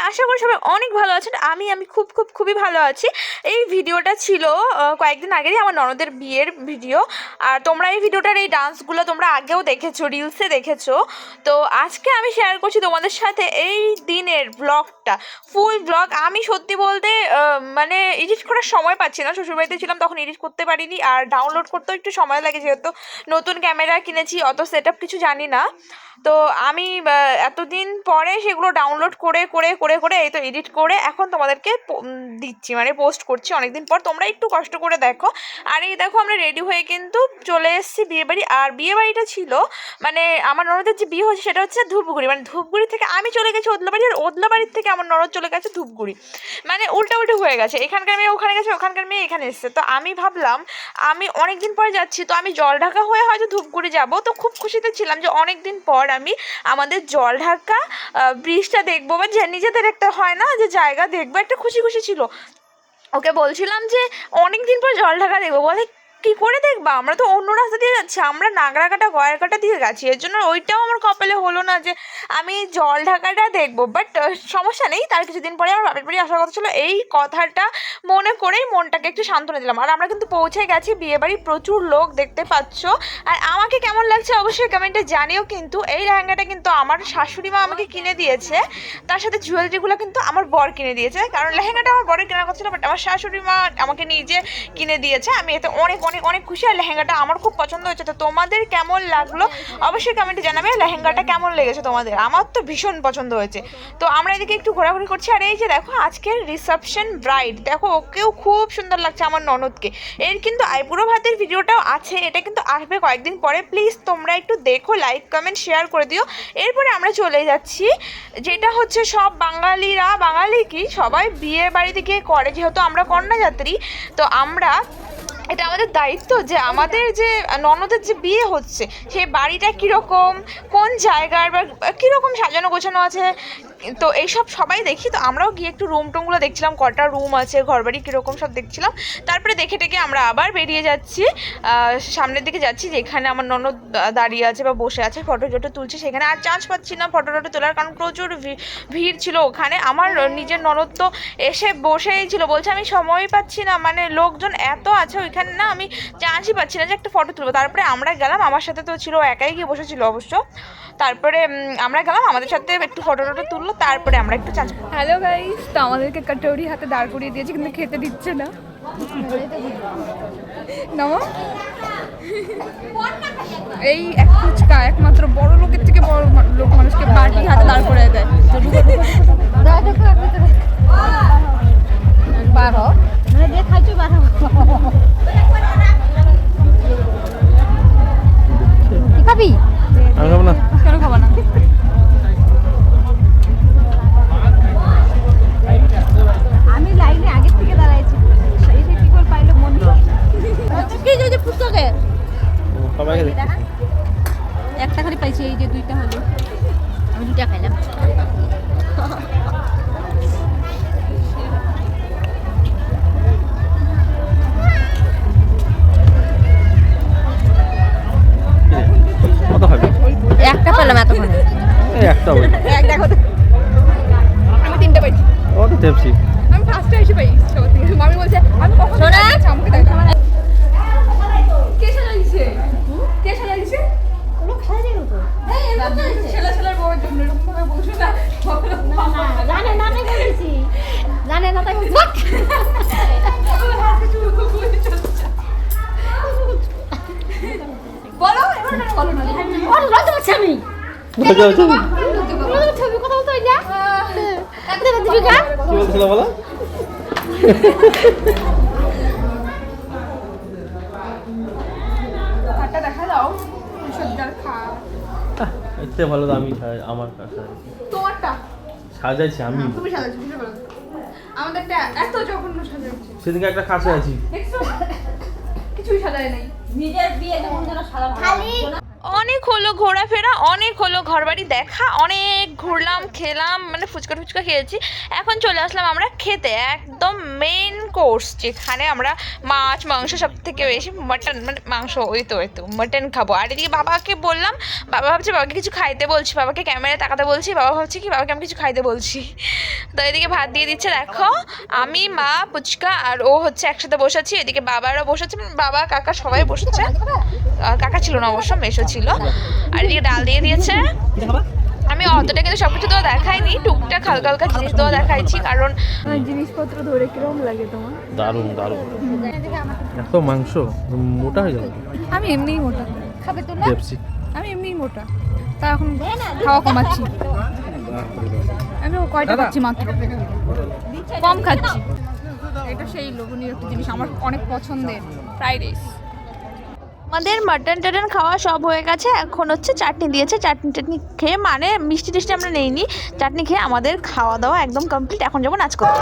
আশা করি সবাই অনেক ভালো আছেন। আমি খুবই ভালো আছি। এই ভিডিওটা ছিল কয়েকদিন আগেরই আমার ননদের বিয়ের ভিডিও। আর তোমরা এই ভিডিওটার এই ডান্সগুলো তোমরা আগেও দেখেছো, রিলসে দেখেছো। তো আজকে আমি শেয়ার করছি তোমাদের সাথে এই দিনের ব্লগটা, ফুল ব্লগ। আমি সত্যি বলতে মানে এডিট করার সময় পাচ্ছি না, শ্বশুরবাড়িতে ছিলাম তখন এডিট করতে পারিনি, আর ডাউনলোড করতেও একটু সময় লাগে যেহেতু নতুন ক্যামেরা কিনেছি, অত সেট আপ কিছু জানি না। তো আমি এতদিন পরে সেগুলো ডাউনলোড করে করে করে করে এই তো এডিট করে এখন তোমাদেরকে দিচ্ছি, মানে পোস্ট করছি অনেকদিন পর। তোমরা একটু কষ্ট করে দেখো। আর এই দেখো আমরা রেডি হয়ে কিন্তু চলে এসেছি বিয়েবাড়ি। আর বিয়েবাড়িটা ছিল মানে আমার ননদের যে বিয়ে হচ্ছে সেটা হচ্ছে ধূপগুড়ি, মানে ধূপগুড়ি থেকে আমি চলে গেছি ওদলাবাড়ি, আর ওদলাবাড়ির থেকে আমার ননদ চলে গেছে ধূপগুড়ি। মানে উল্টো হয়ে গেছে, এখানকার মেয়ে ওখানে গেছে, ওখানকার মেয়ে এখানে এসেছে। তো আমি ভাবলাম আমি অনেকদিন পরে যাচ্ছি, তো আমি জল ঢাকা হয়ে হয়তো ধূপগুড়ি যাব। তো খুব খুশিতে ছিলাম যে অনেকদিন পর আমি আমাদের জল ঢাকা ব্রিজটা দেখবো, বা নিজেদের একটা হয় না যে জায়গা দেখবো, একটা খুশি ছিল। ওকে বলছিলাম যে অনেকদিন পর জল ঢাকা দেখবো, বলে কী করে দেখবা, আমরা তো অন্য রাস্তা দিয়ে যাচ্ছি, আমরা নাগরাকাটা গয়ারকাটা দিয়ে গেছি, এর জন্য ওইটাও আমার কপালে হলো না যে আমি জল ঢাকাটা দেখবো। বাট সমস্যা নেই, তার কিছুদিন পরে আমার বাপের বাড়ি আসার কথা ছিল, এই কথাটা মনে করেই মনটাকে একটু সান্ত্বনা দিলাম। আর আমরা কিন্তু পৌঁছে গেছি বিয়েবাড়ি, প্রচুর লোক দেখতে পাচ্ছ। আর আমাকে কেমন লাগছে অবশ্যই কমেন্টে জানিও। কিন্তু এই লেহেঙ্গাটা কিন্তু আমার শাশুড়ি মা আমাকে কিনে দিয়েছে, তার সাথে জুয়েলারিগুলো কিন্তু আমার বর কিনে দিয়েছে, কারণ লেহেঙ্গাটা আমার বরের কেনার কথা ছিল, বাট আমার শাশুড়ি মা আমাকে নিজে কিনে দিয়েছে। আমি এতে অনেক খুশি। আর লেহেঙ্গাটা আমার খুব পছন্দ হয়েছে। তো তোমাদের কেমন লাগলো অবশ্যই কমেন্টে জানাবে, লেহেঙ্গাটা কেমন লেগেছে তোমাদের। আমার তো ভীষণ পছন্দ হয়েছে। তো আমরা এদিকে একটু ঘোরাঘুরি করছি। আর এই যে দেখো আজকের রিসেপশন ব্রাইড, দেখো ওকেও খুব সুন্দর লাগছে আমার ননদকে। এর কিন্তু আইবুড়ো ভাতের ভিডিওটাও আছে, এটা কিন্তু আসবে কয়েকদিন পরে। প্লিজ তোমরা একটু দেখো, লাইক কমেন্ট শেয়ার করে দিও। এরপরে আমরা চলে যাচ্ছি, যেটা হচ্ছে সব বাঙালিরা, বাঙালি কি সবাই বিয়ে বাড়িতে গিয়ে করে, যেহেতু আমরা কন্যাযাত্রী। তো আমরা, এটা আমাদের দায়িত্ব যে আমাদের যে ননদের যে বিয়ে হচ্ছে সেই বাড়িটা কীরকম, কোন জায়গার, বা কীরকম সাজানো গোছানো আছে, তো এইসব সবাই দেখি। তো আমরাও গিয়ে একটু রুম টুমগুলো দেখছিলাম, কটা রুম আছে, ঘরবাড়ি কীরকম সব দেখছিলাম। তারপরে দেখে টেকে আমরা আবার বেরিয়ে যাচ্ছি, সামনের দিকে যাচ্ছি, যেখানে আমার ননদ দাঁড়িয়ে আছে বা বসে আছে, ফটো টটো তুলছে সেখানে। আর চান্স পাচ্ছি না ফটো টটো তোলার, কারণ প্রচুর ভিড় ছিল ওখানে। আমার নিজের ননদ তো এসে বসেই ছিল, বলছে আমি সময়ই পাচ্ছি না, মানে লোকজন এত আছে ওইখানে না, আমি চান্সই পাচ্ছি না যে একটা ফটো তুলবো। তারপরে আমরা গেলাম, আমার সাথে তো ছিল, একাই গিয়ে বসেছিল অবশ্য। তারপরে আমরা গেলাম, আমাদের সাথে একটু ফটো টটো তুললো, তারপরে আমরা একটু চান্স। হ্যালো গাইস, তো আমাদেরকে কাটৌরি হাতে দাঁড় করিয়ে দিয়েছে, কিন্তু খেতে দিচ্ছে না। নামো। এই এক ফুচকা একমাত্র বড় লোকের থেকে বড় লোক মানুষকে বাটি হাতে দাঁড় করে দেয়। বারো মানে দেখাইছো বারো। খাবি? আমি খাবো না। কেন খাবো না? আমি লাইনে আগের থেকে দাঁড়াইছি, এসে কি করে পাইলো মনে কি যে ফুচকাকে সবাইকে দেখতে একটা খালি পাইছি, এই যে দুইটা হলো, আমি দুইটা খাইলাম। কত খাবি? একটা পেলাম এতক্ষণ, এই একটা হবে। একটা কথা আমি তিনটা পাইছি। ও তো টেপসি। আমি ফার্স্টে এসে পাই সবার থেকে। মামি বলছে আমি কখন দাঁড়িয়েছি, আমাকে দেখা কে সাজাইছে, কে সাজাইছে লোক সাজাই তো ছেলের বউয়ের জন্য এরকম ভাবে বলছো না। জানে না আমি বলেছি, জানে না তাই বলো এবার বলো না, বলো লজ্জা পাচ্ছি আমি। ছবি কথা বলতে হয় না, একদম দিবি না। কি বলছিল বলো? খাটটা দেখা দাও, সজ্জার খাট। এতে ভালো তো আমি আমার কাছে তোমারটা সাজাইছি আমি। তুমি সাজাচ্ছো, বুঝতে পারো আমাদেরটা এত জঘন্য সাজাচ্ছি। সেদিকে একটা খাসে আছি, দেখছো কিছুই সাজায় নাই, নিজের বিয়ে যেমন যেন সাজানো খালি। অনেক হলো ঘোরাফেরা, অনেক হলো ঘরবাড়ি দেখা, অনেক ঘুরলাম, খেলাম, মানে ফুচকা খেয়েছি। এখন চলে আসলাম আমরা খেতে, একদম মেইন কোর্স, যেখানে আমরা মাছ মাংস সব থেকে বেশি মাটন, মানে মাংস, ওই তো মাটন খাবো। আর এদিকে বাবাকে বললাম, বাবা ভাবছে বাবাকে কিছু খাইতে বলছি, বাবাকে ক্যামেরায় তাকাতে বলছি, বাবা ভাবছে কি বাবাকে আমি কিছু খাইতে বলছি। তো এদিকে ভাত দিয়ে দিচ্ছে, দেখো আমি, মা, পুচকা আর ও হচ্ছে একসাথে বসেছি। এদিকে বাবারও বসেছে, বাবা কাকা সবাই বসেছে, কাকা ছিল না অবশ্য, মেশো ছিল। আর এদিকে ডাল দিয়ে দিয়েছে। আমি অতটা কিন্তু সব কিছু তো দেখাইনি, টুকটাক হালকা হালকা জিনিস তো দেখাইছি, কারণ জিনিসপত্র ধরে কিরকম লাগে তোমার? দারুণ দারুণ। এত মাংস মোটা হয়ে যাবে। আমি এমনিই মোটা, খাবে তো না? পেপসি। আমি এমনিই মোটা, তা এখন খাওয়া কমাচ্ছি। আমি কয়টা খাচ্ছি মাত্র, কম খাচ্ছি। এটা সেই লোভনীয় একটা জিনিস, আমার অনেক পছন্দের, ফ্রাইড রাইস। আমাদের মাটন টাটন খাওয়া সব হয়ে গেছে, এখন হচ্ছে চাটনি দিয়েছে। চাটনি টাটনি খেয়ে, মানে মিষ্টি টিষ্টি আমরা নেইনি, চাটনি খেয়ে আমাদের খাওয়া দাওয়া একদম কমপ্লিট। এখন যাবো নাচ করতে।